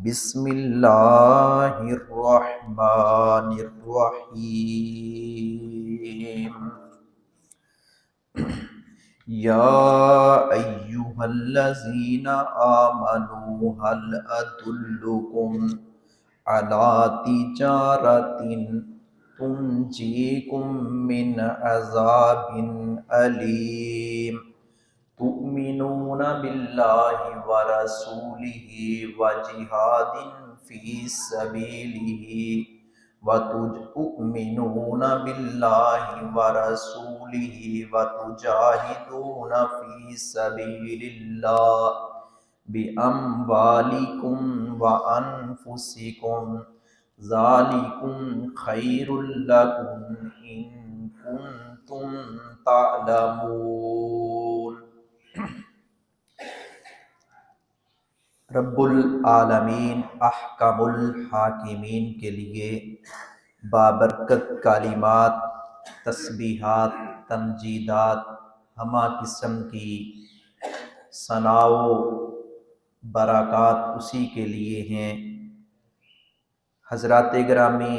بسم اللہ الرحمن الرحیم یا ایہا الذین آمنوا هل ادلکم علی تجارۃ تنجیکم من عذاب علیم تؤمنون باللہ ورسولہ وجہاد فی سبیلہ تؤمنون باللہ ورسولہ وتجاہدون فی سبیل اللہ باموالکم وانفسکم ذالکم خیر لکم ان کنتم تعلمون۔ رب العالمین احکم الحاکمین کے لیے بابرکت کلمات، تسبیحات، تمجیدات، ہمہ قسم کی ثناء و برکات اسی کے لیے ہیں۔ حضرات گرامی،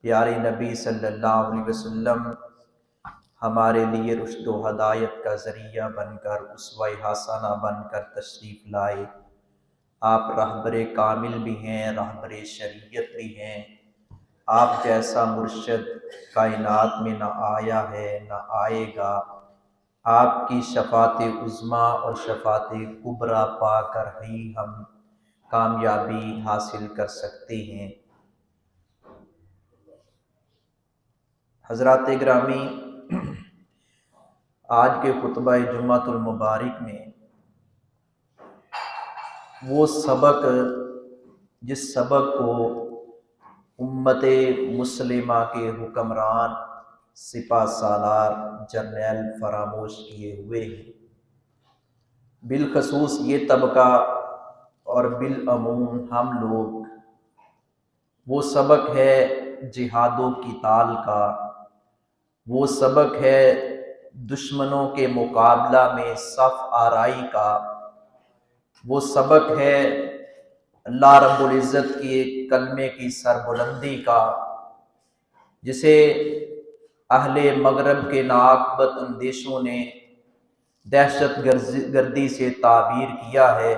پیارے نبی صلی اللہ علیہ وسلم ہمارے لیے رشد و ہدایت کا ذریعہ بن کر، اسوہ حسنہ بن کر تشریف لائے۔ آپ رہبر کامل بھی ہیں، رہبر شریعت بھی ہیں۔ آپ جیسا مرشد کائنات میں نہ آیا ہے نہ آئے گا۔ آپ کی شفاعت عظمیٰ اور شفاعت کبریٰ پا کر ہی ہم کامیابی حاصل کر سکتے ہیں۔ حضرات گرامی، آج کے خطبہ جمعۃ المبارک میں وہ سبق، جس سبق کو امت مسلمہ کے حکمران سپہ سالار جرنیل فراموش کیے ہوئے ہیں، بالخصوص یہ طبقہ اور بالعموم ہم لوگ، وہ سبق ہے جہاد و قتال کا، وہ سبق ہے دشمنوں کے مقابلہ میں صف آرائی کا، وہ سبق ہے اللہ رب العزت کے کلمے کی سربلندی کا، جسے اہل مغرب کے ناعاقبت اندیشوں نے دہشت گردی سے تعبیر کیا ہے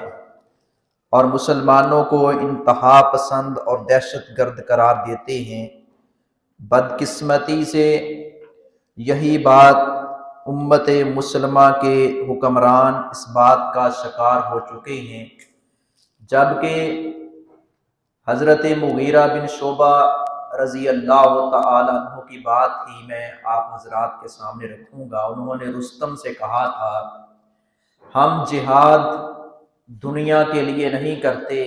اور مسلمانوں کو انتہا پسند اور دہشت گرد قرار دیتے ہیں۔ بدقسمتی سے یہی بات امت مسلمہ کے حکمران اس بات کا شکار ہو چکے ہیں، جبکہ حضرت مغیرہ بن شعبہ رضی اللہ تعالیٰ عنہ کی بات ہی میں آپ حضرات کے سامنے رکھوں گا۔ انہوں نے رستم سے کہا تھا، ہم جہاد دنیا کے لیے نہیں کرتے،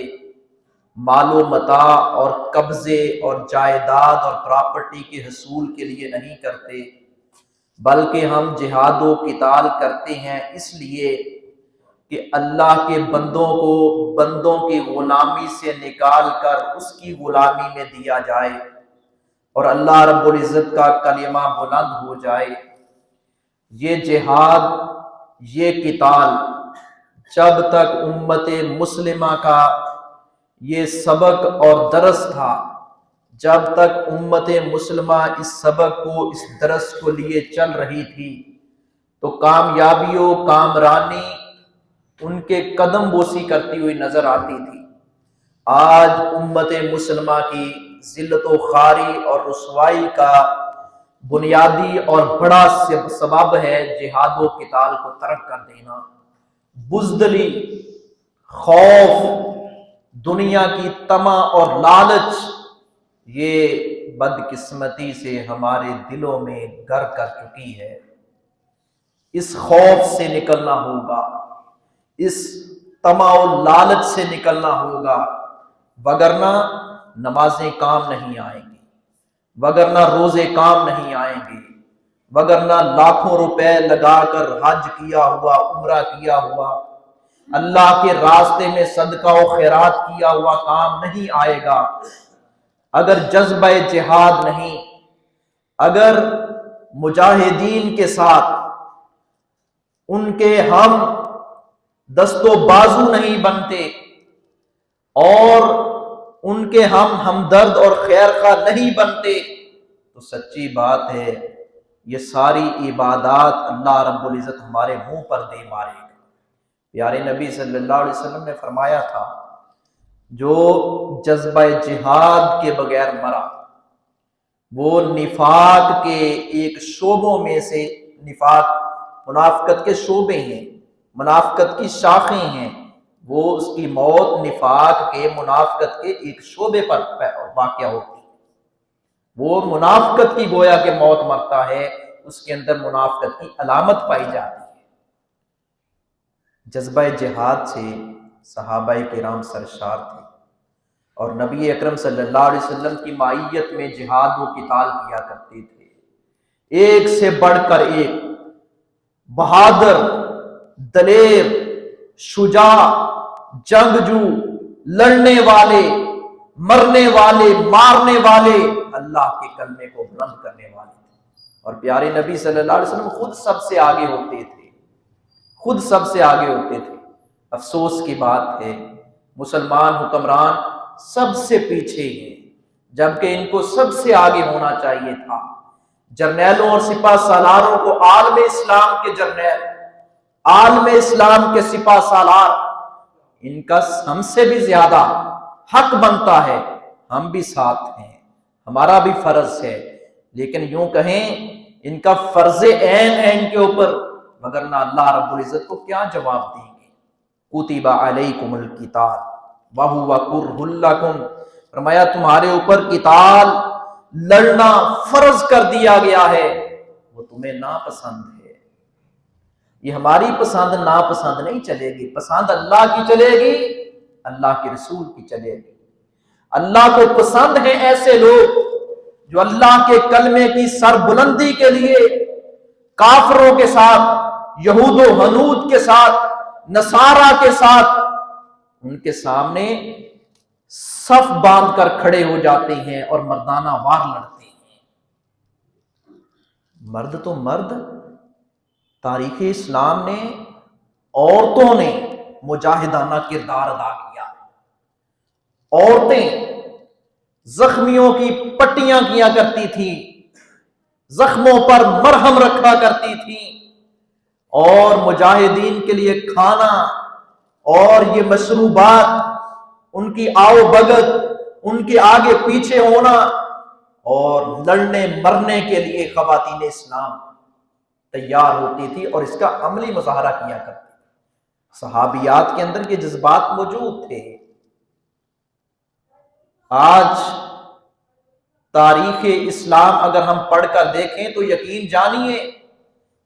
مال و متاع اور قبضے اور جائیداد اور پراپرٹی کے حصول کے لیے نہیں کرتے، بلکہ ہم جہاد و قتال کرتے ہیں اس لیے کہ اللہ کے بندوں کو بندوں کی غلامی سے نکال کر اس کی غلامی میں دیا جائے اور اللہ رب العزت کا کلمہ بلند ہو جائے۔ یہ جہاد، یہ قتال جب تک امت مسلمہ کا یہ سبق اور درس تھا، جب تک امت مسلمہ اس سبق کو، اس درس کو لیے چل رہی تھی، تو کامیابی و کامرانی ان کے قدم بوسی کرتی ہوئی نظر آتی تھی۔ آج امت مسلمہ کی ذلت و خواری اور رسوائی کا بنیادی اور بڑا سبب ہے جہاد و قتال کو ترک کر دینا۔ بزدلی، خوف، دنیا کی طمع اور لالچ، یہ بدقسمتی سے ہمارے دلوں میں گھر کر چکی ہے۔ اس خوف سے نکلنا ہوگا، اس طمع و لالچ سے نکلنا ہوگا، وگرنہ نمازیں کام نہیں آئیں گی، وگرنہ روزے کام نہیں آئیں گے، وگرنہ لاکھوں روپے لگا کر حج کیا ہوا، عمرہ کیا ہوا، اللہ کے راستے میں صدقہ و خیرات کیا ہوا کام نہیں آئے گا اگر جذبہ جہاد نہیں، اگر مجاہدین کے ساتھ ان کے ہم دست و بازو نہیں بنتے، اور ان کے ہم ہمدرد اور خیر خواہ نہیں بنتے تو سچی بات ہے یہ ساری عبادات اللہ رب العزت ہمارے منہ پر دے مارے گا۔ پیارے نبی صلی اللہ علیہ وسلم نے فرمایا تھا جو جذبہ جہاد کے بغیر مرا وہ نفاق کے ایک شعبوں میں سے، نفاق منافقت کے شعبے ہیں، منافقت کی شاخیں ہیں، وہ اس کی موت نفاق کے منافقت کے ایک شعبے پر واقع ہوتی ہے۔ وہ منافقت کی گویا کہ موت مرتا ہے، اس کے اندر منافقت کی علامت پائی جاتی ہے۔ جذبہ جہاد سے صحابہ کرام سرشار تھے اور نبی اکرم صلی اللہ علیہ وسلم کی معیت میں جہاد و قتال کیا کرتے تھے، ایک سے بڑھ کر ایک بہادر، دلیر، شجاع، جنگجو، لڑنے والے، مرنے والے، مارنے والے، اللہ کے کلمے کو بلند کرنے والے تھے۔ اور پیارے نبی صلی اللہ علیہ وسلم خود سب سے آگے ہوتے تھے، خود سب سے آگے ہوتے تھے۔ افسوس کی بات ہے مسلمان حکمران سب سے پیچھے ہیں، جبکہ ان کو سب سے آگے ہونا چاہیے تھا۔ جرنیلوں اور سپاہ سالاروں کو عالم اسلام کے جرنیل، عالم اسلام کے سپاہ سالار، ان کا ہم سے بھی زیادہ حق بنتا ہے۔ ہم بھی ساتھ ہیں، ہمارا بھی فرض ہے، لیکن یوں کہیں ان کا فرض عین ہے ان کے اوپر، مگر نہ اللہ رب العزت کو کیا جواب دیں گے۔ کتب علیکم القتال وہو کرہ لکم، فرمایا تمہارے اوپر قتال، لڑنا فرض کر دیا گیا ہے، وہ تمہیں ناپسند ہے۔ یہ ہماری پسند ناپسند نہیں چلے گی، پسند اللہ کی چلے گی، اللہ کے رسول کی چلے گی۔ اللہ کو پسند ہیں ایسے لوگ جو اللہ کے کلمے کی سر بلندی کے لیے کافروں کے ساتھ، یہود و ہنود کے ساتھ، نصارہ کے ساتھ ان کے سامنے صف باندھ کر کھڑے ہو جاتے ہیں اور مردانہ وار لڑتے ہیں۔ مرد تو مرد، تاریخ اسلام نے، عورتوں نے مجاہدانہ کردار ادا کیا۔ عورتیں زخمیوں کی پٹیاں کیا کرتی تھیں، زخموں پر مرہم رکھا کرتی تھیں، اور مجاہدین کے لیے کھانا اور یہ مشروبات، ان کی آؤ بگت، ان کے آگے پیچھے ہونا، اور لڑنے مرنے کے لیے خواتین اسلام تیار ہوتی تھی اور اس کا عملی مظاہرہ کیا کرتی تھی۔ صحابیات کے اندر یہ جذبات موجود تھے۔ آج تاریخ اسلام اگر ہم پڑھ کر دیکھیں تو یقین جانیے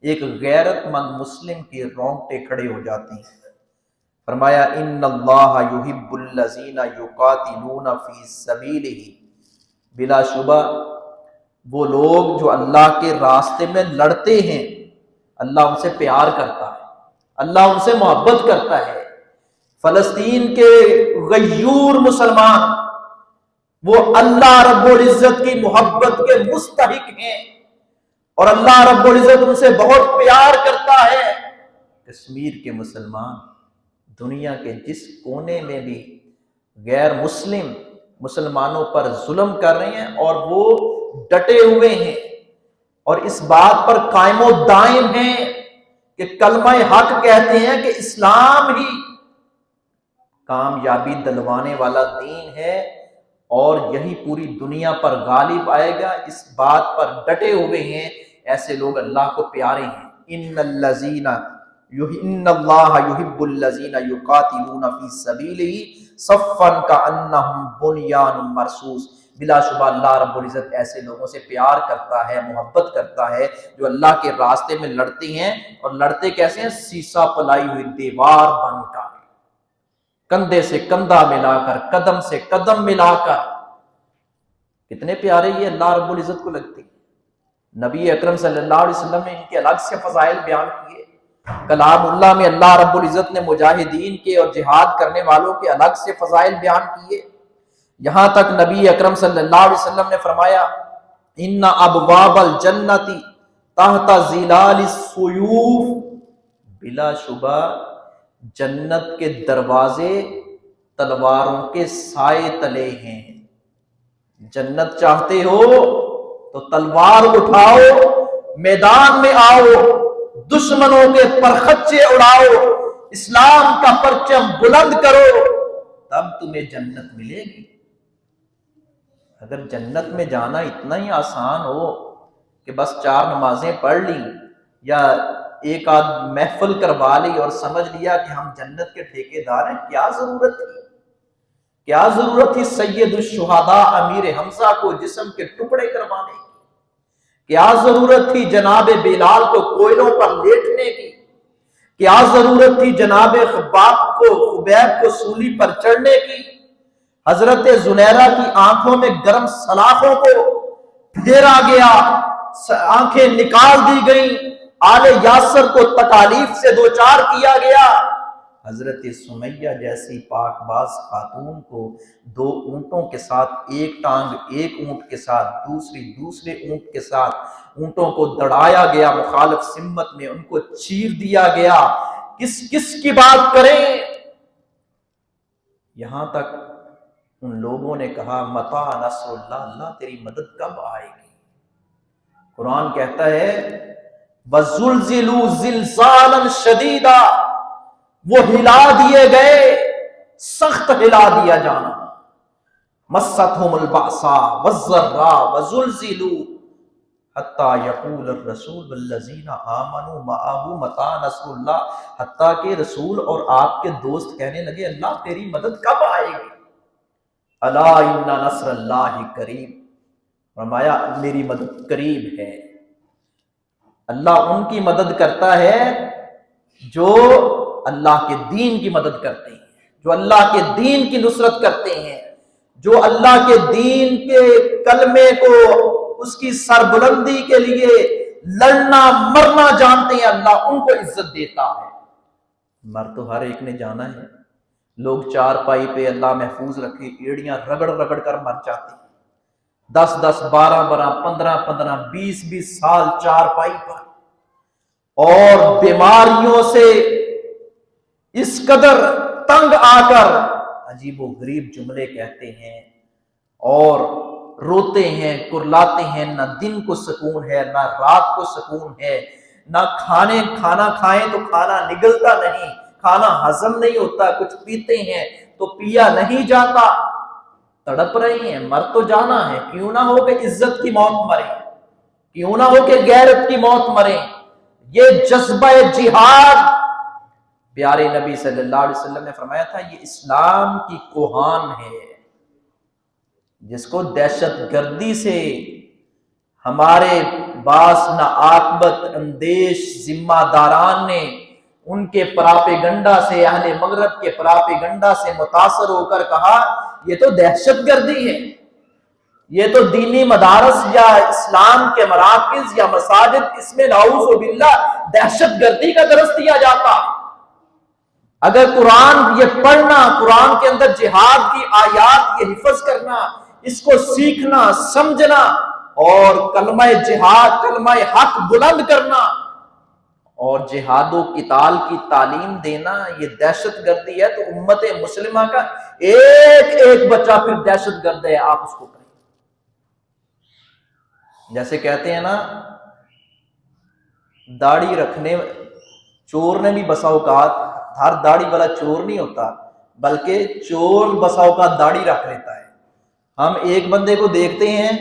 ایک غیرت مند مسلم کے رونگٹے کھڑے ہو جاتے ہیں۔ فرمایا ان اللہ یحب الذین یقاتلون فی سبیلہ، بلا شبہ وہ لوگ جو اللہ کے راستے میں لڑتے ہیں اللہ ان سے پیار کرتا ہے، اللہ ان سے محبت کرتا ہے۔ فلسطین کے غیور مسلمان وہ اللہ رب العزت کی محبت کے مستحق ہیں اور اللہ رب العزت ان سے بہت پیار کرتا ہے۔ کشمیر کے مسلمان دنیا کے جس کونے میں بھی غیر مسلم مسلمانوں پر ظلم کر رہے ہیں اور وہ ڈٹے ہوئے ہیں اور اس بات پر قائم و دائم ہیں کہ کلمہ حق کہتے ہیں کہ اسلام ہی کامیابی دلوانے والا دین ہے اور یہی پوری دنیا پر غالب آئے گا، اس بات پر ڈٹے ہوئے ہیں۔ ایسے لوگ اللہ کو پیارے ہیں۔ ان اللہ یحب الذین یقاتلون فی سبیلہ صفا کانہم بنیان مرصوص، بلا شبہ اللہ رب العزت ایسے لوگوں سے پیار کرتا ہے، محبت کرتا ہے جو اللہ کے راستے میں لڑتے ہیں، اور لڑتے کیسے ہیں؟ سیسا پلائی ہوئی دیوار بن کر، کندھے سے کندھا ملا کر، قدم سے قدم ملا کر۔ کتنے پیارے یہ اللہ رب العزت کو لگتے ہیں۔ نبی اکرم صلی اللہ علیہ وسلم نے ان کے الگ سے فضائل بیان کیے۔ کلام اللہ میں اللہ رب العزت نے مجاہدین کے اور جہاد کرنے والوں کے الگ سے فضائل بیان کیے۔ یہاں تک نبی اکرم صلی اللہ علیہ وسلم نے فرمایا ان ابواب الجنت تحت ظلال السیوف، بلا شبہ جنت کے دروازے تلواروں کے سائے تلے ہیں۔ جنت چاہتے ہو تو تلوار اٹھاؤ، میدان میں آؤ، دشمنوں کے پرخچے اڑاؤ، اسلام کا پرچم بلند کرو، تب تمہیں جنت ملے گی۔ اگر جنت میں جانا اتنا ہی آسان ہو کہ بس 4 نمازیں پڑھ لی یا ایک آدھ محفل کروا لی اور سمجھ لیا کہ ہم جنت کے ٹھیکیدار ہیں، کیا ضرورت تھی؟ کیا ضرورت تھی سید الشہداء امیر حمزہ کو جسم کے ٹکڑے کروانے کی؟ کیا ضرورت تھی جناب بلال کو کوئلوں پر لیٹنے کی؟ کیا ضرورت تھی جناب خبیب کو سولی پر چڑھنے کی؟ حضرت زنیرہ کی آنکھوں میں گرم سلاخوں کو پھیرا گیا، آنکھیں نکال دی گئیں، آل یاسر کو تکالیف سے دوچار کیا گیا۔ حضرت سمیہ جیسی پاک باز خاتون کو 2 اونٹوں کے ساتھ، ایک ٹانگ ایک اونٹ کے ساتھ، دوسرے اونٹ کے ساتھ، اونٹوں کو دڑایا گیا، مخالف سمت میں ان کو چیر دیا گیا۔ کس کی بات کریں؟ یہاں تک ان لوگوں نے کہا متی نصر اللہ، اللہ تیری مدد کب آئے گی؟ قرآن کہتا ہے وَزُلْزِلُوا زِلْزَالًا شَدِيدًا، وہ ہلا دیے گئے، سخت ہلا دیا جانا۔ مَسَّتْهُمُ الْبَأْسَاءُ وَالضَّرَّاءُ وَزُلْزِلُوا حَتَّى يَقُولَ الرَّسُولُ وَالَّذِينَ آمَنُوا مَعَهُ مَتَىٰ نَصْرُ اللَّهِ، حتیٰ کہ رسول اور آپ کے دوست کہنے لگے اللہ تیری مدد کب آئے گی؟ الا ان نصر اللہ قریب، فرمایا میری مدد قریب ہے۔ اللہ ان کی مدد کرتا ہے جو اللہ کے دین کی مدد کرتے ہیں، جو اللہ کے دین کی نصرت کرتے ہیں، جو اللہ کے دین کے کلمے کو، اس کی سربلندی کے لیے لڑنا مرنا جانتے ہیں، اللہ ان کو عزت دیتا ہے۔ مر تو ہر ایک نے جانا ہے، لوگ 4 پائی پہ اللہ محفوظ رکھے ایڑیاں رگڑ رگڑ کر مر جاتے ہیں، 10 12 15 20 سال 4 پائی پر، اور بیماریوں سے اس قدر تنگ آ کر عجیب و غریب جملے کہتے ہیں اور روتے ہیں، کرلاتے ہیں، نہ دن کو سکون ہے نہ رات کو سکون ہے، نہ کھانا کھائیں تو کھانا نگلتا نہیں، کھانا ہضم نہیں ہوتا، کچھ پیتے ہیں تو پیا نہیں جاتا، تڑپ رہے ہیں، مر تو جانا ہے، کیوں نہ ہو کہ عزت کی موت مریں، کیوں نہ ہو کہ غیرت کی موت مریں۔ یہ جذبہ جہاد، پیارے نبی صلی اللہ علیہ وسلم نے فرمایا تھا یہ اسلام کی کوہان ہے، جس کو دہشت گردی سے ہمارے باس ناعاقبت اندیش ذمہ داران نے ان کے پراپیگنڈا سے، اہل مغرب کے پراپیگنڈا سے متاثر ہو کر کہا یہ تو دہشت گردی ہے، یہ تو دینی مدارس یا اسلام کے مراکز یا مساجد، اس میں نعوذ باللہ دہشت گردی کا درس دیا جاتا۔ اگر قرآن یہ پڑھنا، قرآن کے اندر جہاد کی آیات یہ حفظ کرنا، اس کو سیکھنا سمجھنا اور کلمہ جہاد، کلمہ حق بلند کرنا اور جہاد و قتال کی تعلیم دینا یہ دہشت گردی ہے، تو امت مسلمہ کا ایک بچہ پھر دہشت گرد ہے، آپ اس کو کہیں۔ جیسے کہتے ہیں نا داڑھی رکھنے، چور نے بھی بسا اوقات، ہر داڑھی والا چور نہیں ہوتا، بلکہ چور بسا اوقات داڑھی رکھ لیتا ہے۔ ہم ایک بندے کو دیکھتے ہیں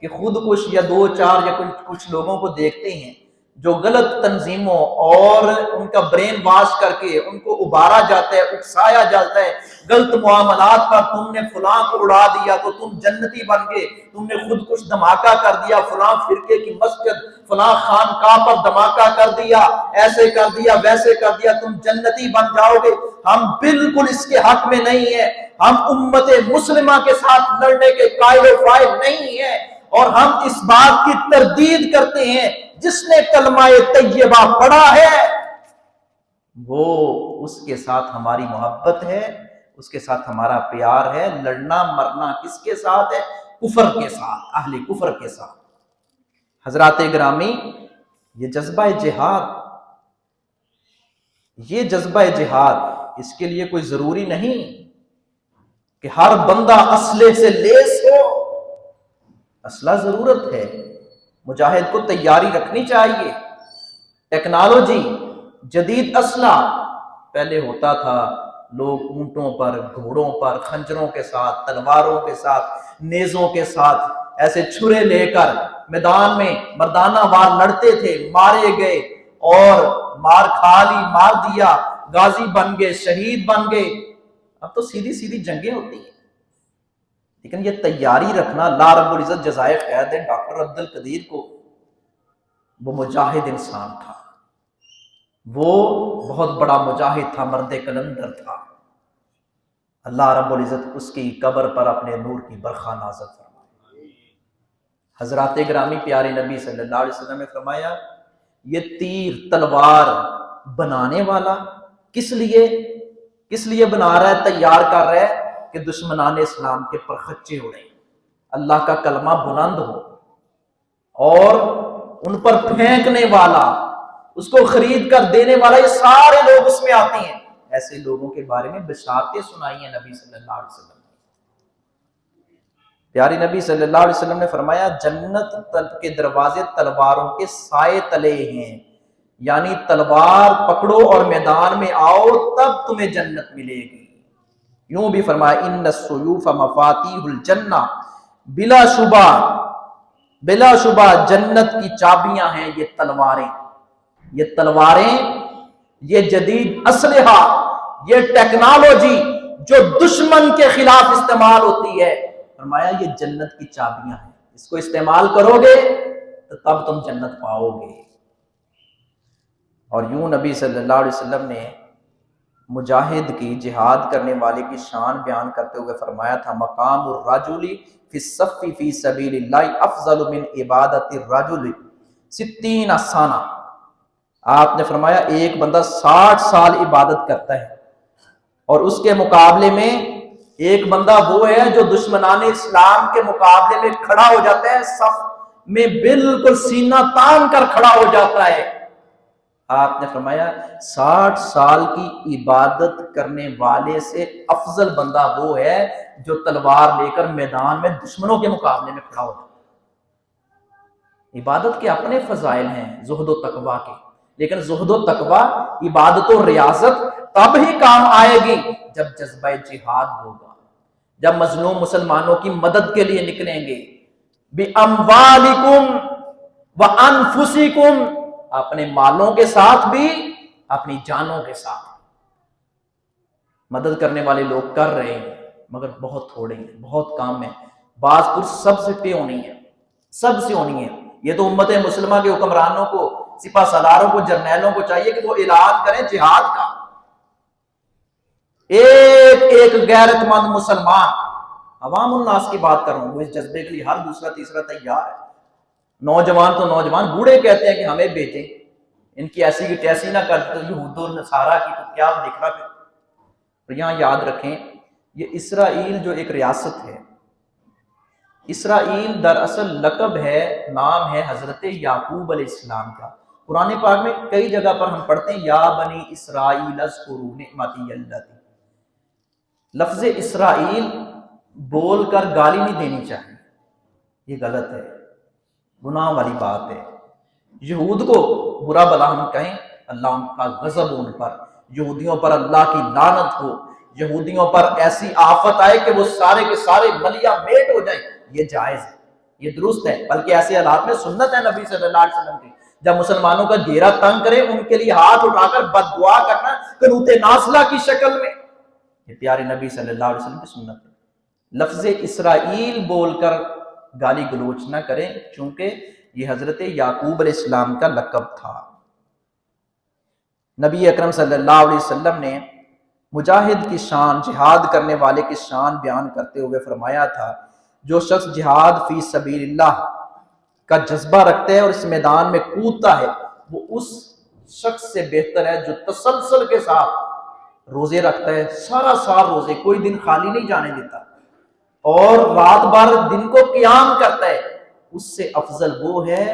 کہ خود کچھ یا 2 4 یا کچھ لوگوں کو دیکھتے ہیں جو غلط تنظیموں اور ان کا برین واش کر کے ان کو ابھارا جاتا ہے، اکسایا جاتا ہے، غلط معاملات پر تم نے فلاں کو اڑا دیا تو تم جنتی بن گئے، تم نے خود کچھ دھماکہ کر دیا، فلاں فرقے کی مسجد، فلاں خانقاہ پر دھماکہ کر دیا، ایسے کر دیا ویسے کر دیا، تم جنتی بن جاؤ گے۔ ہم بالکل اس کے حق میں نہیں ہیں، ہم امت مسلمہ کے ساتھ لڑنے کے قائل و فائل نہیں ہیں، اور ہم اس بات کی تردید کرتے ہیں جس نے کلمہ طیبہ پڑھا ہے وہ اس کے ساتھ ہماری محبت ہے، اس کے ساتھ ہمارا پیار ہے۔ لڑنا مرنا کس کے ساتھ ہے؟ کفر کے ساتھ، اہل کفر کے ساتھ۔ حضرات گرامی، یہ جذبہ جہاد، اس کے لیے کوئی ضروری نہیں کہ ہر بندہ اسلحے سے لیس ہو. اسلحہ ضرورت ہے، مجاہد کو تیاری رکھنی چاہیے. ٹیکنالوجی، جدید اسلحہ. پہلے ہوتا تھا لوگ اونٹوں پر، گھوڑوں پر، خنجروں کے ساتھ، تلواروں کے ساتھ، نیزوں کے ساتھ، ایسے چھرے لے کر میدان میں مردانہ وار لڑتے تھے، مارے گئے اور مار کھا لی، مار دیا، غازی بن گئے، شہید بن گئے. اب تو سیدھی سیدھی جنگیں ہوتی ہیں. لیکن یہ تیاری رکھنا، اللہ رب العزت جزائے خیر دے ڈاکٹر عبد القدیر کو. وہ مجاہد انسان تھا، وہ بہت بڑا مجاہد تھا، مرد کلندر تھا. اللہ رب العزت اس کی قبر پر اپنے نور کی برخا نازل فرمائے. حضرات گرامی، پیارے نبی صلی اللہ علیہ وسلم نے فرمایا یہ تیر تلوار بنانے والا کس لیے بنا رہا ہے، تیار کر رہا ہے کہ دشمنان اسلام کے پرخچے اڑیں، اللہ کا کلمہ بلند ہو. اور ان پر پھینکنے والا، اس کو خرید کر دینے والا، یہ سارے لوگ اس میں آتے ہیں. ایسے لوگوں کے بارے میں بشارتیں سنائی ہیں نبی صلی اللہ علیہ وسلم نے. پیارے نبی صلی اللہ علیہ وسلم نے فرمایا جنت کے دروازے تلواروں کے سائے تلے ہیں. یعنی تلوار پکڑو اور میدان میں آؤ تب تمہیں جنت ملے گی. یوں بھی فرمایا ان السیوف مفاتیح الجنہ، بلا شبہ جنت کی چابیاں ہیں یہ تلواریں. یہ تلواریں، یہ جدید اسلحہ، یہ ٹیکنالوجی جو دشمن کے خلاف استعمال ہوتی ہے، فرمایا یہ جنت کی چابیاں ہیں. اس کو استعمال کرو گے تو تب تم جنت پاؤ گے. اور یوں نبی صلی اللہ علیہ وسلم نے مجاہد کی، جہاد کرنے والے کی شان بیان کرتے ہوئے فرمایا تھا مقام الرجل فی الصف فی سبیل اللہ افضل من عبادت الرجل 60 سنہ. آپ نے فرمایا ایک بندہ 60 سال عبادت کرتا ہے اور اس کے مقابلے میں ایک بندہ وہ ہے جو دشمنان اسلام کے مقابلے میں کھڑا ہو جاتا ہے، صف میں بالکل سینہ تان کر کھڑا ہو جاتا ہے. آپ نے فرمایا 60 سال کی عبادت کرنے والے سے افضل بندہ وہ ہے جو تلوار لے کر میدان میں دشمنوں کے مقابلے میں کھڑا ہو جاتا ہے. عبادت کے اپنے فضائل ہیں زہد و تقوی کے، لیکن زہد و تقوی، عبادت و ریاضت تب ہی کام آئے گی جب جذبہ جہاد ہوگا، جب مظلوم مسلمانوں کی مدد کے لیے نکلیں گے. بِأَمْوَالِكُمْ وَأَنفُسِكُمْ، اپنے مالوں کے ساتھ بھی، اپنی جانوں کے ساتھ. مدد کرنے والے لوگ کر رہے ہیں مگر بہت تھوڑے ہیں، بہت کام ہے. بعض پر سب سے پہ ہونی ہے، سب سے ہونی ہے. یہ تو امت مسلمہ کے حکمرانوں کو، سپہ سالاروں کو، جرنیلوں کو چاہیے کہ وہ اعلان کریں جہاد کا. ایک ایک غیرت مند مسلمان، عوام الناس کی بات کر رہا ہوں، وہ اس جذبے کے لیے ہر دوسرا تیسرا تیار ہے. نوجوان تو نوجوان، بوڑھے کہتے ہیں کہ ہمیں بھیجیں، ان کی ایسی کی تیسی نہ کر تو یہود و نصارہ کی تو کیا دیکھ رہا پھر. تو یہاں یاد رکھیں یہ اسرائیل جو ایک ریاست ہے، اسرائیل دراصل لقب ہے، نام ہے حضرت یعقوب علیہ السلام کا. قرآن پاک میں کئی جگہ پر ہم پڑھتے ہیں یا بنی اسرائیل اذکروا نعمتی التی. لفظ اسرائیل بول کر گالی نہیں دینی چاہیے، یہ غلط ہے، گناہ والی بات ہے. یہود کو برا بلا ہم کہیں، اللہ ان کا غضب ان پر، یہودیوں پر اللہ کی لعنت ہو، یہودیوں پر ایسی آفت آئے کہ وہ سارے کے سارے ملیا میٹ ہو جائیں، یہ جائز ہے، یہ درست ہے. بلکہ ایسے حالات میں سنت ہے نبی صلی اللہ علیہ وسلم کی، جب مسلمانوں کا گھیرا تنگ کرے ان کے لیے ہاتھ اٹھا کر بد دعا کرنا قنوت نازلہ کی شکل میں، یہ پیارے نبی صلی اللہ علیہ وسلم کی سنت ہے. لفظ اسرائیل بول کر گالی گلوچ نہ کریں چونکہ یہ حضرت یعقوب علیہ السلام کا لقب تھا. نبی اکرم صلی اللہ علیہ وسلم نے مجاہد کی شان، جہاد کرنے والے کی شان بیان کرتے ہوئے فرمایا تھا جو شخص جہاد فی سبیل اللہ کا جذبہ رکھتا ہے اور اس میدان میں کودتا ہے وہ اس شخص سے بہتر ہے جو تسلسل کے ساتھ روزے رکھتا ہے، سارا سال روزے، کوئی دن خالی نہیں جانے دیتا، اور رات بھر دن کو قیام کرتا ہے. اس سے افضل وہ ہے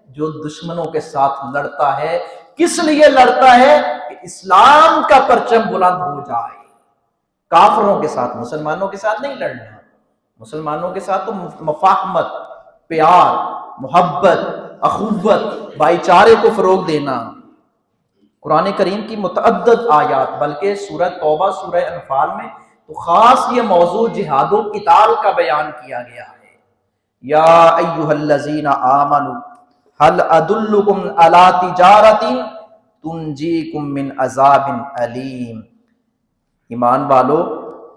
جو دشمنوں کے ساتھ لڑتا ہے. کس لیے لڑتا ہے؟ کہ اسلام کا پرچم بلند ہو جائے. کافروں کے ساتھ، مسلمانوں کے ساتھ نہیں لڑنا. مسلمانوں کے ساتھ تو مفاہمت، پیار، محبت، اخوت، بھائی چارے کو فروغ دینا. قرآن کریم کی متعدد آیات، بلکہ سورہ توبہ، سورہ انفال میں تو خاص یہ موضوع جہاد و قتال کا بیان کیا گیا ہے. یا ایھا الذین آمنوا هل ادلکم علی تجارۃ تنجیکم من عذاب علیم. ایمان والو،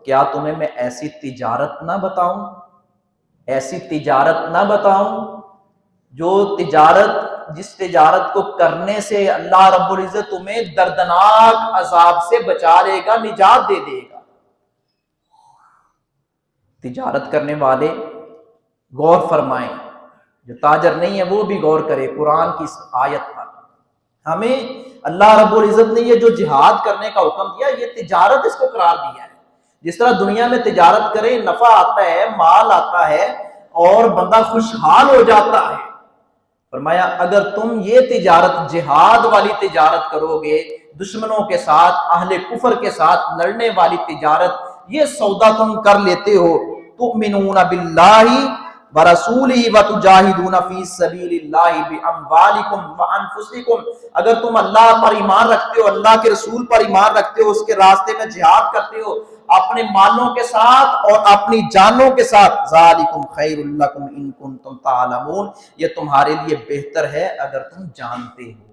کیا تمہیں میں ایسی تجارت نہ بتاؤں، ایسی تجارت نہ بتاؤں جو جس تجارت کو کرنے سے اللہ رب العزت تمہیں دردناک عذاب سے بچا لے گا، نجات دے دے گا. تجارت کرنے والے غور فرمائیں، جو تاجر نہیں ہے وہ بھی غور کرے قرآن کی اس آیت پر. ہمیں اللہ رب العزت نے یہ جو جہاد کرنے کا حکم دیا، یہ تجارت اس کو قرار دیا ہے. جس طرح دنیا میں تجارت کرے نفع آتا ہے، مال آتا ہے اور بندہ خوشحال ہو جاتا ہے، فرمایا اگر تم یہ تجارت، جہاد والی تجارت کرو گے، دشمنوں کے ساتھ، اہل کفر کے ساتھ لڑنے والی تجارت، یہ سودا تم کر لیتے ہو، تؤمنون باللہ ورسولہ وتجاہدون فی سبیل اللہ باموالکم وانفسکم. اگر تم اللہ پر ایمان رکھتے ہو، اللہ کے رسول پر ایمان رکھتے ہو، اس کے راستے میں جہاد کرتے ہو اپنے مالوں کے ساتھ اور اپنی جانوں کے ساتھ، ذالکم خیر لکم ان کنتم تعلمون، یہ تمہارے لیے بہتر ہے اگر تم جانتے ہو.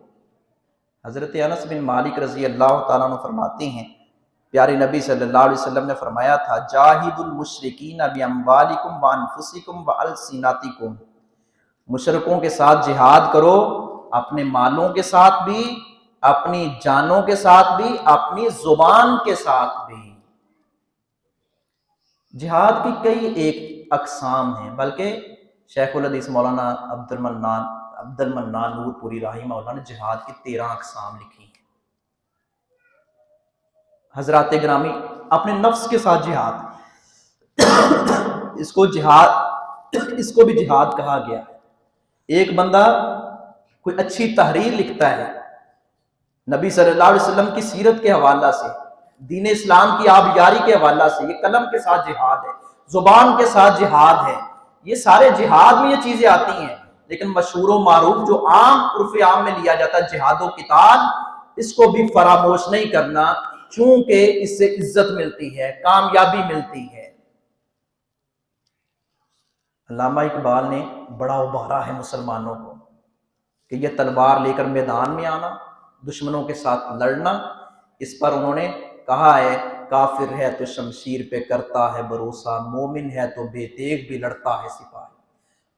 حضرت انس بن مالک رضی اللہ تعالیٰ عنہ فرماتے ہیں، پیارے نبی صلی اللہ علیہ وسلم نے فرمایا تھا، جاہد المشرکین باموالکم وانفسکم والسنتکم. مشرکوں کے ساتھ جہاد کرو، اپنے مالوں کے ساتھ بھی، اپنی جانوں کے ساتھ بھی، اپنی زبان کے ساتھ بھی. جہاد کی کئی ایک اقسام ہیں، بلکہ شیخ الحدیث مولانا عبد المنان نور پوری رحمہ اللہ نے جہاد کی 13 اقسام لکھی ہیں. حضرات گرامی، اپنے نفس کے ساتھ جہاد، اس کو بھی جہاد کہا گیا ہے. ایک بندہ کوئی اچھی تحریر لکھتا ہے نبی صلی اللہ علیہ وسلم کی سیرت کے حوالہ سے، دین اسلام کی آبیاری کے حوالہ سے، یہ قلم کے ساتھ جہاد ہے، زبان کے ساتھ جہاد ہے. یہ سارے جہاد میں یہ چیزیں آتی ہیں، لیکن مشہور و معروف جو عرف عام میں لیا جاتا ہے جہاد و قتال، اس کو بھی فراموش نہیں کرنا، چونکہ اس سے عزت ملتی ہے، کامیابی ملتی ہے. علامہ اقبال نے بڑا ابھارا ہے مسلمانوں کو کہ یہ تلوار لے کر میدان میں آنا، دشمنوں کے ساتھ لڑنا. اس پر انہوں نے کہا ہے، کافر ہے تو شمشیر پہ کرتا ہے بھروسہ، مومن ہے تو بے تیغ بھی لڑتا ہے سپاہی.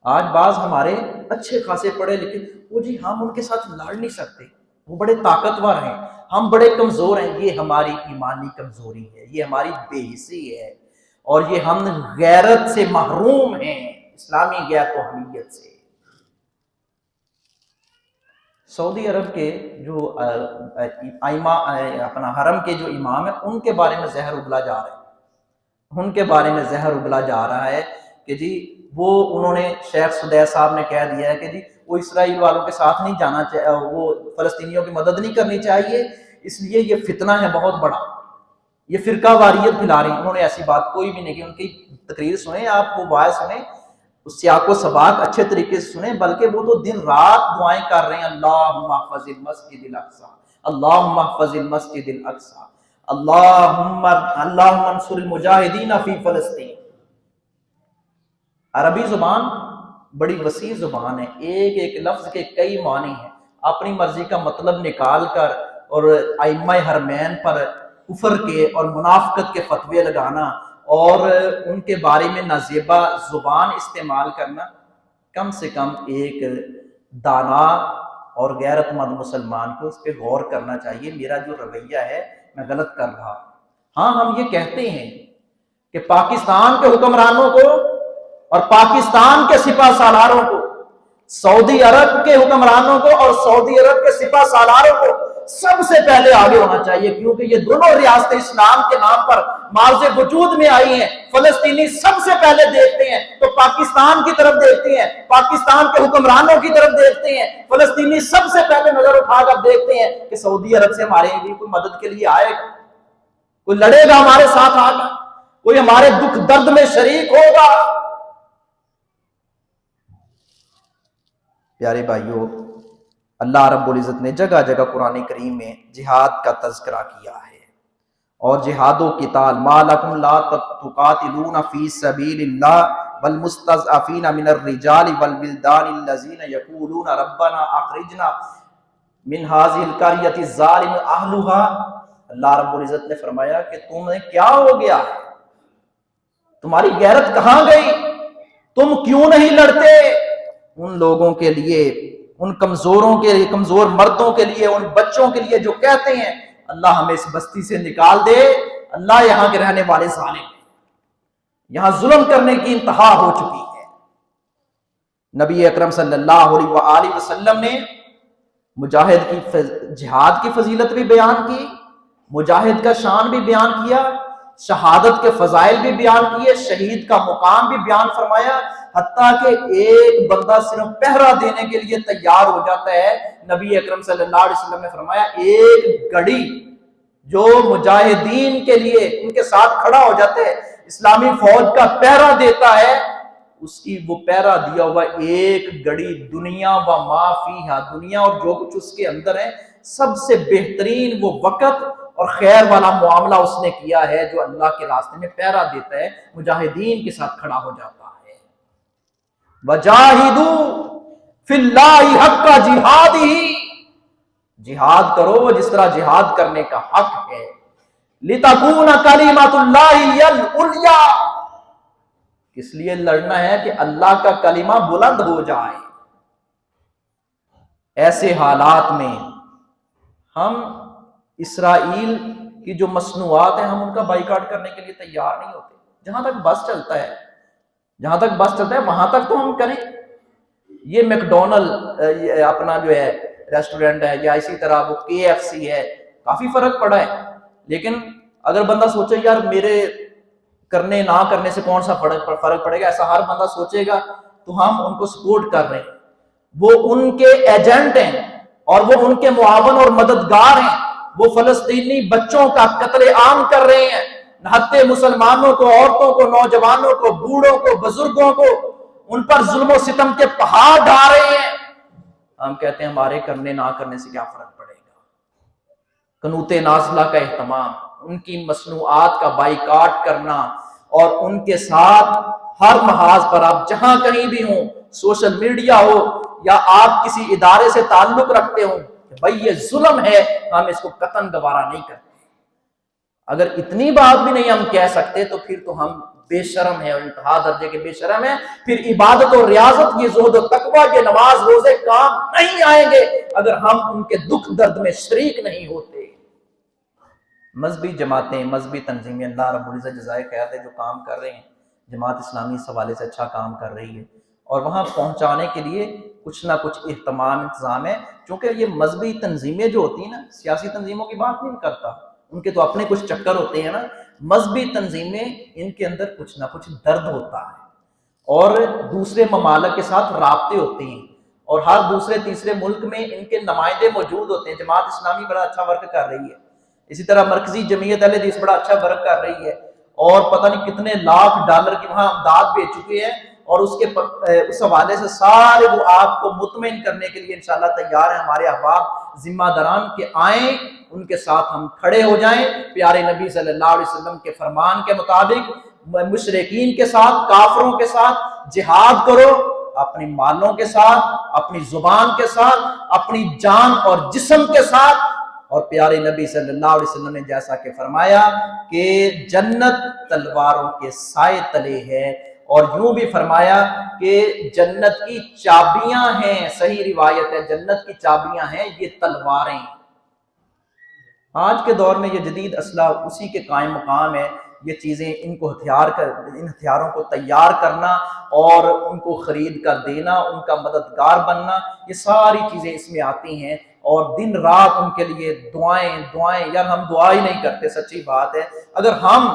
آج بعض ہمارے اچھے خاصے پڑھے لکھے، وہ جی ہم ان کے ساتھ لڑ نہیں سکتے، وہ بڑے طاقتور ہیں، ہم بڑے کمزور ہیں. یہ ہماری ایمانی کمزوری ہے، یہ ہماری بے حسی ہے، اور یہ ہم غیرت سے محروم ہیں، اسلامی غیرت و حمیت سے. سعودی عرب کے جو اپنا حرم کے جو امام ہیں، ان کے بارے میں زہر اگلا جا رہا ہے، ان کے بارے میں زہر اگلا جا رہا ہے کہ جی وہ انہوں نے، شیخ سدیس صاحب نے کہہ دیا ہے کہ جی وہ اسرائیل والوں کے ساتھ نہیں جانا چاہیے، وہ فلسطینیوں کی مدد نہیں کرنی چاہیے، اس لیے یہ فتنہ ہے بہت بڑا، یہ فرقہ واریت پھیلا رہی ہیں. انہوں نے ایسی بات کوئی بھی نہیں کی. ان کی تقریر سنیں آپ، وہ وائس سنیں، اس سیاق و سباق اچھے طریقے سے سنیں، بلکہ وہ تو دن رات دعائیں کر رہے ہیں، اللہم احفظ المسجد الاقصی، اللہم احفظ المسجد الاقصی، اللہم انصر المجاہدین فی فلسطین. عربی زبان بڑی وسیع زبان ہے، ایک ایک لفظ کے کئی معنی ہیں. اپنی مرضی کا مطلب نکال کر اور ائمہ حرمین پر کفر کے اور منافقت کے فتوے لگانا اور ان کے بارے میں نازیبا زبان استعمال کرنا، کم سے کم ایک دانا اور غیرت مند مسلمان کو اس پہ غور کرنا چاہیے. میرا جو رویہ ہے میں غلط کر رہا. ہاں ہم یہ کہتے ہیں کہ پاکستان کے حکمرانوں کو اور پاکستان کے سپہ سالاروں کو، سعودی عرب کے حکمرانوں کو اور سعودی عرب کے سپہ سالاروں کو سب سے پہلے آگے ہونا چاہیے، کیونکہ یہ دونوں ریاستیں اسلام کے نام پر معرض وجود میں آئی ہیں. فلسطینی سب سے پہلے دیکھتے ہیں تو پاکستان کی طرف دیکھتے ہیں، پاکستان کے حکمرانوں کی طرف دیکھتے ہیں. فلسطینی سب سے پہلے نظر اٹھا کر دیکھتے ہیں کہ سعودی عرب سے ہمارے لیے کوئی مدد کے لیے آئے گا. کوئی لڑے گا ہمارے ساتھ آ کر، کوئی ہمارے دکھ درد میں شریک ہوگا۔ پیارے بھائیوں، اللہ رب العزت نے جگہ جگہ قرآن کریم میں جہاد کا تذکرہ کیا ہے، اور جہاد و قتال، ما لکم لا تقاتلون فی سبیل اللہ والمستضعفین من الرجال والولدان الذین یقولون ربنا اخرجنا من هذه القرية الظالم اہلها۔ اللہ رب العزت نے فرمایا کہ تمہیں کیا ہو گیا، تمہاری غیرت کہاں گئی، تم کیوں نہیں لڑتے ان لوگوں کے لیے، ان کمزوروں کے لیے، کمزور مردوں کے لیے، ان بچوں کے لیے جو کہتے ہیں اللہ ہمیں اس بستی سے نکال دے، اللہ یہاں کے رہنے والے ظالم ہیں، یہاں ظلم کرنے کی انتہا ہو چکی ہے۔ نبی اکرم صلی اللہ علیہ وآلہ وسلم نے مجاہد کی جہاد کی فضیلت بھی بیان کی، مجاہد کا شان بھی بیان کیا، شہادت کے فضائل بھی بیان کیے، شہید کا مقام بھی بیان فرمایا، حتیٰ کہ ایک بندہ صرف پہرا دینے کے لیے تیار ہو جاتا ہے۔ نبی اکرم صلی اللہ علیہ وسلم نے فرمایا ایک گھڑی جو مجاہدین کے لیے ان کے ساتھ کھڑا ہو جاتے ہیں، اسلامی فوج کا پہرا دیتا ہے، اس کی وہ پہرا دیا ہوا ایک گھڑی دنیا و ما فیہا، دنیا اور جو کچھ اس کے اندر ہے، سب سے بہترین وہ وقت اور خیر والا معاملہ اس نے کیا ہے جو اللہ کے راستے میں پہرا دیتا ہے، مجاہدین کے ساتھ کھڑا ہو جاتا ہے۔ وجاہدوا فی اللہ حق جہادہ، جہاد کرو جس طرح جہاد کرنے کا حق ہے، لتکون کلمۃ اللہ ہی العلیٰ، کس لیے لڑنا ہے کہ اللہ کا کلمہ بلند ہو جائے۔ ایسے حالات میں ہم اسرائیل کی جو مصنوعات ہیں ہم ان کا بائیکاٹ کرنے کے لیے تیار نہیں ہوتے، جہاں تک بس چلتا ہے، جہاں تک بس چلتا ہے وہاں تک تو ہم کریں۔ یہ میکڈونلڈ اپنا جو ہے ریسٹورینٹ ہے، یا اسی طرح وہ KFC ہے، کافی فرق پڑا ہے، لیکن اگر بندہ سوچے یار میرے کرنے نہ کرنے سے کون سا فرق پڑے گا، ایسا ہر بندہ سوچے گا تو ہم ان کو سپورٹ کر رہے ہیں، وہ ان کے ایجنٹ ہیں اور وہ ان کے معاون اور مددگار ہیں، وہ فلسطینی بچوں کا قتل عام کر رہے ہیں، نہتے مسلمانوں کو، عورتوں کو، نوجوانوں کو، بوڑھوں کو، بزرگوں کو، ان پر ظلم و ستم کے پہاڑ ڈھا رہے ہیں۔ ہم کہتے ہیں ہمارے کرنے نہ کرنے سے کیا فرق پڑے گا۔ قنوت نازلہ کا اہتمام، ان کی مصنوعات کا بائیکاٹ کرنا، اور ان کے ساتھ ہر محاذ پر آپ جہاں کہیں بھی ہوں، سوشل میڈیا ہو یا آپ کسی ادارے سے تعلق رکھتے ہوں کہ بھائی یہ ظلم ہے، ہم اس کو قطعاً گوارا نہیں کرتے۔ اگر اتنی بات بھی نہیں ہم کہہ سکتے تو پھر تو ہم بے شرم ہیں، اور انتہا درجے کے بے شرم ہیں۔ پھر عبادت و ریاضت، یہ زہد و تقویٰ، یہ نماز روزے کام نہیں آئیں گے اگر ہم ان کے دکھ درد میں شریک نہیں ہوتے۔ مذہبی جماعتیں، مذہبی تنظیمیں، اللہ رب العزت جزائے خیر دے، جو کام کر رہے ہیں، جماعت اسلامی اس حوالے سے اچھا کام کر رہی ہے، اور وہاں پہنچانے کے لیے کچھ نہ کچھ اہتمام انتظام ہے، چونکہ یہ مذہبی تنظیمیں جو ہوتی ہیں نا، سیاسی تنظیموں کی بات نہیں کرتا، ان کے تو اپنے کچھ چکر ہوتے ہیں نا، مذہبی تنظیمیں ان کے اندر کچھ نہ کچھ درد ہوتا ہے، اور دوسرے ممالک کے ساتھ رابطے ہوتے ہیں، اور ہر دوسرے تیسرے ملک میں ان کے نمائندے موجود ہوتے ہیں۔ جماعت اسلامی بڑا اچھا ورک کر رہی ہے، اسی طرح مرکزی جمعیت اہل حدیث بڑا اچھا ورک کر رہی ہے، اور پتہ نہیں کتنے لاکھ ڈالر کی وہاں امداد بھیج چکے ہیں، اور اس حوالے سے سارے وہ آپ کو مطمئن کرنے کے لیے انشاءاللہ تیار ہیں۔ ہمارے احباب ذمہ داران کے آئیں، ان کے ساتھ ہم کھڑے ہو جائیں، پیارے نبی صلی اللہ علیہ وسلم کے فرمان کے مطابق مشرکین کے ساتھ، کافروں کے ساتھ جہاد کرو، اپنی مالوں کے ساتھ، اپنی زبان کے ساتھ، اپنی جان اور جسم کے ساتھ۔ اور پیارے نبی صلی اللہ علیہ وسلم نے جیسا کہ فرمایا کہ جنت تلواروں کے سائے تلے ہے، اور یوں بھی فرمایا کہ جنت کی چابیاں ہیں، صحیح روایت ہے، جنت کی چابیاں ہیں یہ تلواریں۔ آج کے دور میں یہ جدید اسلحہ اسی کے قائم مقام ہے، یہ چیزیں ان ہتھیاروں کو تیار کرنا اور ان کو خرید کر دینا، ان کا مددگار بننا، یہ ساری چیزیں اس میں آتی ہیں، اور دن رات ان کے لیے دعائیں یار ہم دعا ہی نہیں کرتے، سچی بات ہے۔ اگر ہم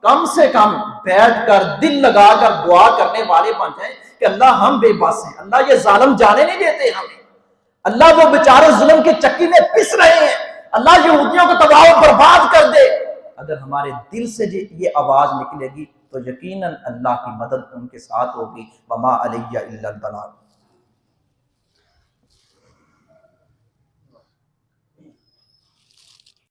کم سے کم بیٹھ کر دل لگا کر دعا کرنے والے بن جائیں کہ اللہ ہم بے بس ہیں، اللہ یہ ظالم جانے نہیں دیتے ہمیں، اللہ وہ بیچارے ظلم کی چکی میں پس رہے ہیں، اللہ یہودیوں کو تباہ و برباد کر دے، اگر ہمارے دل سے یہ آواز نکلے گی تو یقیناً اللہ کی مدد ان کے ساتھ ہوگی۔ وما علیہ الا البلاغ۔